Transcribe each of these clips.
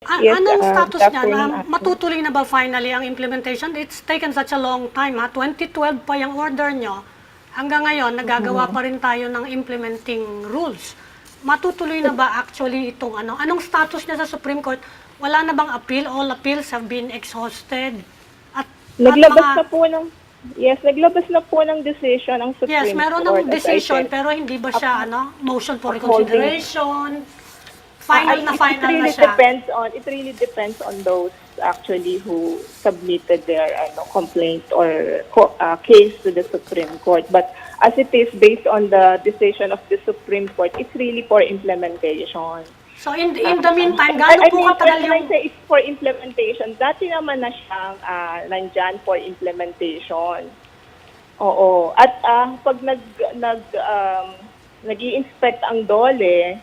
Yes, Anong status good niya? afternoon, Ate. Matutuloy na ba finally ang implementation? It's taken such a long time, ha? 2012 pa yung order nyo. Hanggang ngayon, nagagawa pa rin tayo ng implementing rules. Matutuloy na ba actually itong ano? Anong status niya sa Supreme Court? Wala na bang appeal? All appeals have been exhausted? Naglabas na po ng decision ang Supreme Yes, meron Court. ng decision, pero hindi ba siya, motion for reconsideration? Final na siya. It really depends on those actually who submitted their complaint or case to the Supreme Court. But as it is based on the decision of the Supreme Court, it's really for implementation. So in the meantime, gaano po katagal yung... I say it's for implementation. Dati naman na siyang nandyan for implementation. Oo. At pag nag-i-inspect ang DOLE,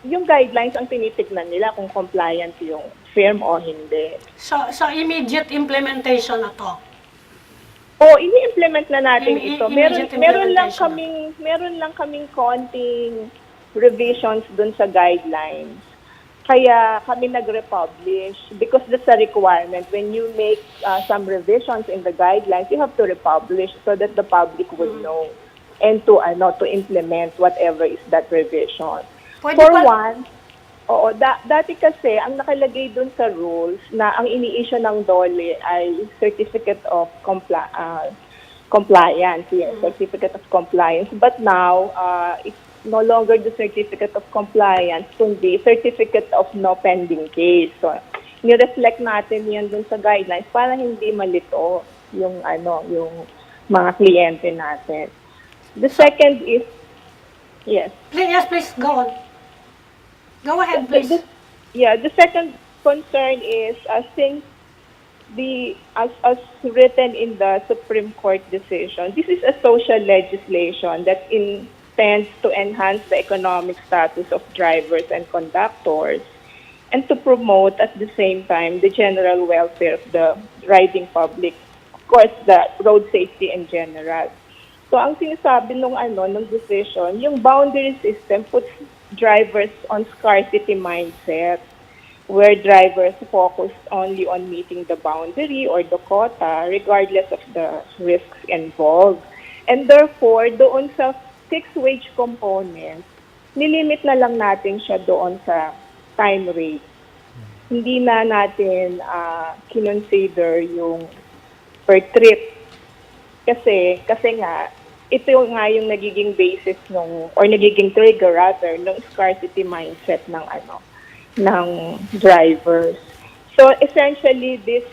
yung guidelines ang tinitignan nila kung compliant yung firm o hindi. So immediate implementation na to? Ini-implement na natin ito. Meron lang kaming konting revisions dun sa guidelines. Kaya kami nag-republish because that's a requirement. When you make some revisions in the guidelines, you have to republish so that the public would know and to implement whatever is that revision. Dati kasi ang nakalagay dun sa rules na ang ini-issue ng DOLE ay Certificate of Compliance. Yes, Certificate of Compliance. But now, it's no longer the Certificate of Compliance, kundi Certificate of No Pending Case. So, ni-reflect natin yan dun sa guidelines para hindi malito yung mga kliyente natin. The second is, yes. Yes, please, go on. Go ahead, please. The second concern is, since as written in the Supreme Court decision, this is a social legislation that intends to enhance the economic status of drivers and conductors and to promote at the same time the general welfare of the riding public, of course, the road safety in general. So ang sinasabi nung decision, yung boundary system puts drivers on scarcity mindset, where drivers focus only on meeting the boundary or the quota regardless of the risks involved. And therefore, doon sa fixed wage component, nilimit na lang natin siya doon sa time rate. Hindi na natin kinonsider yung per trip. Kasi nga, ito nga yung nagiging basis or nagiging trigger rather ng scarcity mindset ng drivers. So essentially this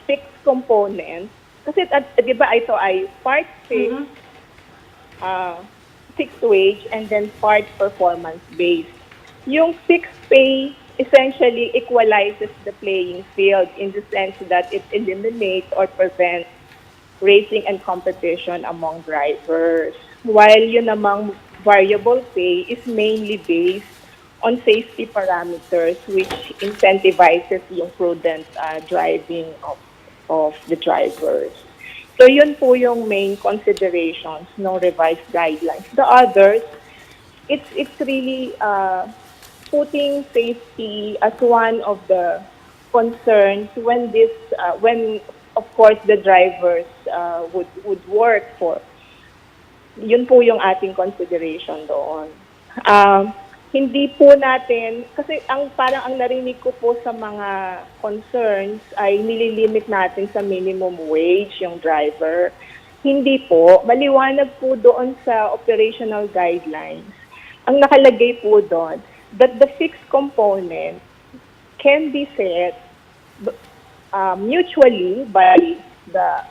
fixed component, kasi di ba ito ay part fixed, fixed wage and then part performance based. Yung fixed pay essentially equalizes the playing field in the sense that it eliminates or prevents racing and competition among drivers. While yun namang variable pay is mainly based on safety parameters which incentivizes yung prudent driving of the drivers. So yun po yung main considerations ng revised guidelines. The others, it's really putting safety as one of the concerns when of course the drivers would work for. Yun po yung ating consideration doon. Hindi po natin, kasi parang ang narinig ko po sa mga concerns ay nililimit natin sa minimum wage yung driver. Hindi po. Maliwanag po doon sa operational guidelines. Ang nakalagay po doon, that the fixed component can be set mutually by the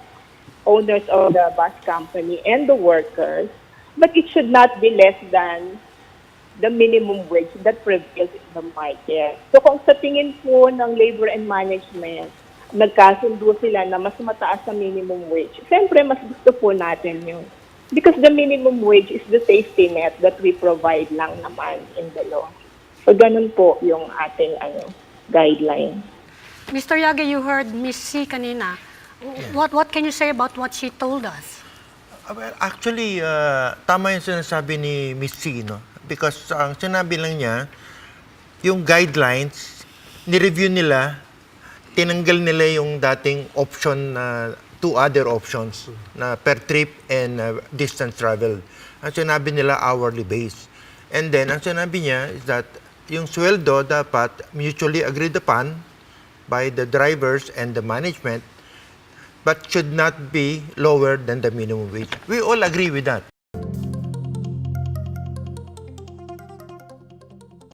owners of the bus company and the workers, but it should not be less than the minimum wage that prevails in the market. So kung sa tingin po ng labor and management, nagkasundo sila na mas mataas sa minimum wage, siyempre mas gusto po natin yun. Because the minimum wage is the safety net that we provide lang naman in the law. So ganun po yung ating guideline. Mr. Yague, you heard Ms. C kanina. What can you say about what she told us? Well, actually, tama yung sinasabi ni Ms. C, no? Because ang sinabi lang niya, yung guidelines, ni-review nila, tinanggal nila yung dating option na two other options na per trip and distance travel. Ang sinabi nila hourly base. And then, ang sinabi niya is that yung sweldo dapat mutually agreed upon by the drivers and the management but should not be lower than the minimum wage. We all agree with that.